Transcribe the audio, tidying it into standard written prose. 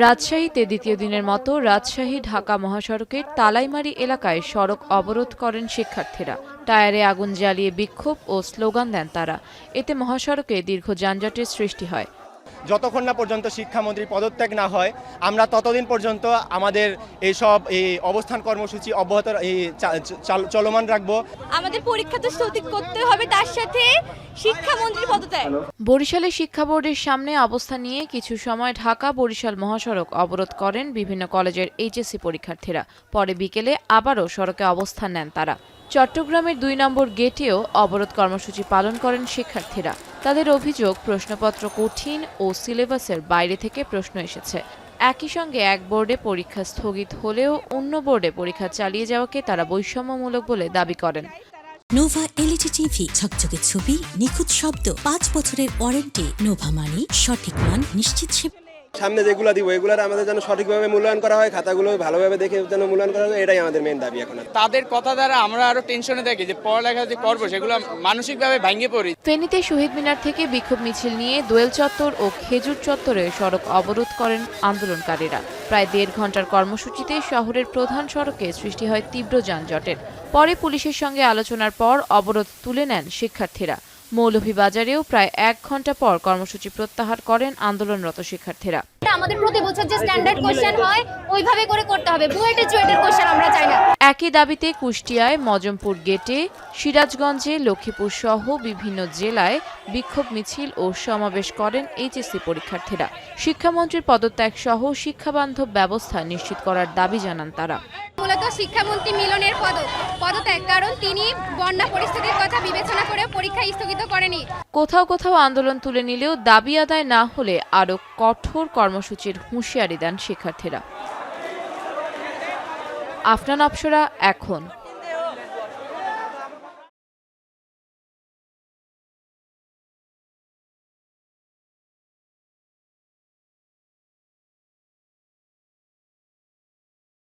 রাজশাহীতে দ্বিতীয় দিনের মতো রাজশাহী ঢাকা মহাসড়কের তালাইমারী এলাকায় সড়ক অবরোধ করেন শিক্ষার্থীরা। টায়ারে আগুন জ্বালিয়ে বিক্ষোভ ও স্লোগান দেন তারা। এতে মহাসড়কে দীর্ঘ যানজটের সৃষ্টি হয়। যতক্ষণ না পর্যন্ত শিক্ষামন্ত্রী পদত্যাগ না হয় আমরা ততদিন পর্যন্ত আমাদের এই অবস্থান কর্মসূচি অব্যাহত চলমান রাখবো। আমাদের পরীক্ষা তো স্থগিত করতে হবে, তার সাথে শিক্ষামন্ত্রী পদত্যাগ। বরিশালে শিক্ষা বোর্ডের সামনে অবস্থান নিয়ে কিছু সময় ঢাকা বরিশাল মহাসড়ক অবরোধ করেন বিভিন্ন কলেজের এইচএসসি পরীক্ষার্থীরা। পরে বিকেলে আবারও সড়কে অবস্থান নেন তারা। চট্টগ্রামের ২ নম্বর গেটেও অবরোধ কর্মসূচি পালন করেন শিক্ষার্থীরা। তাদের অভিযোগ, প্রশ্নপত্র কঠিন ও সিলেবাসের বাইরে থেকে প্রশ্ন এসেছে। একই সঙ্গে এক বোর্ডে পরীক্ষা স্থগিত হলেও অন্য বোর্ডে পরীক্ষা চালিয়ে যাওয়াকে তারা বৈষম্যমূলক বলে দাবি করেন। নোভা এলইডি টিভি, ঝকঝকে ছবি, নিখুঁত শব্দ, ৫ বছরের ওয়ারেন্টি। নোভা মানি সঠিক মান, নিশ্চিত সেবা। সামনে যেগুলো দিব এগুলোর আমাদের যেন সঠিকভাবে মূল্যায়ন করা হয়, খাতাগুলো ভালোভাবে দেখে যেন মূল্যায়ন করা হয়, এটাই আমাদের মেইন দাবি। এখন তাদের কথা দ্বারা আমরা আরো টেনশনে থাকি যে পড়ালেখা যে করবো সেগুলো মানসিকভাবে ভেঙে পড়ি। ফেনীতে শহীদ মিনার থেকে বিক্ষোভ মিছিল নিয়ে দোয়েল চত্বর ও খেজুর চত্বরে সড়ক অবরোধ করেন আন্দোলনকারীরা। প্রায় ১.৫ ঘন্টার কর্মসূচিতে শহরের প্রধান সড়কে সৃষ্টি হয় তীব্র যানজটের। পরে পুলিশের সঙ্গে আলোচনার পর অবরোধ তুলে নেন শিক্ষার্থীরা। মৌলভীবাজারেও প্রায় ১ ঘন্টা পর কর্মসূচি প্রত্যাহার করেন আন্দোলনরত শিক্ষার্থীরা। আমাদের প্রতি বছর যে স্ট্যান্ডার্ড কোশ্চেন হয় ওইভাবে করে করতে হবে, বুয়েটের চুয়েটের কোশ্চেন আমরা চাই না। একই দাবিতে কুষ্টিয়ায় মজমপুর গেটে, সিরাজগঞ্জে, লক্ষ্মীপুর সহ বিভিন্ন জেলায় বিক্ষোভ মিছিল ও সমাবেশ করেন এইচএসসি পরীক্ষার্থীরা। শিক্ষামন্ত্রীর পদত্যাগ সহ শিক্ষাবান্ধব ব্যবস্থা নিশ্চিত করার দাবি জানান তারা। মূলত শিক্ষামন্ত্রী মিলনের পদত্যাগ, কারণ তিনি বন্যা পরিস্থিতির কথা বিবেচনা করে পরীক্ষা স্থগিত করেনি। কোথাও কোথাও আন্দোলন তুলে নিলেও দাবি আদায় না হলে আরও কঠোর কর্মসূচির হুঁশিয়ারি দেন শিক্ষার্থীরা। আফনান অপসরা, এখন।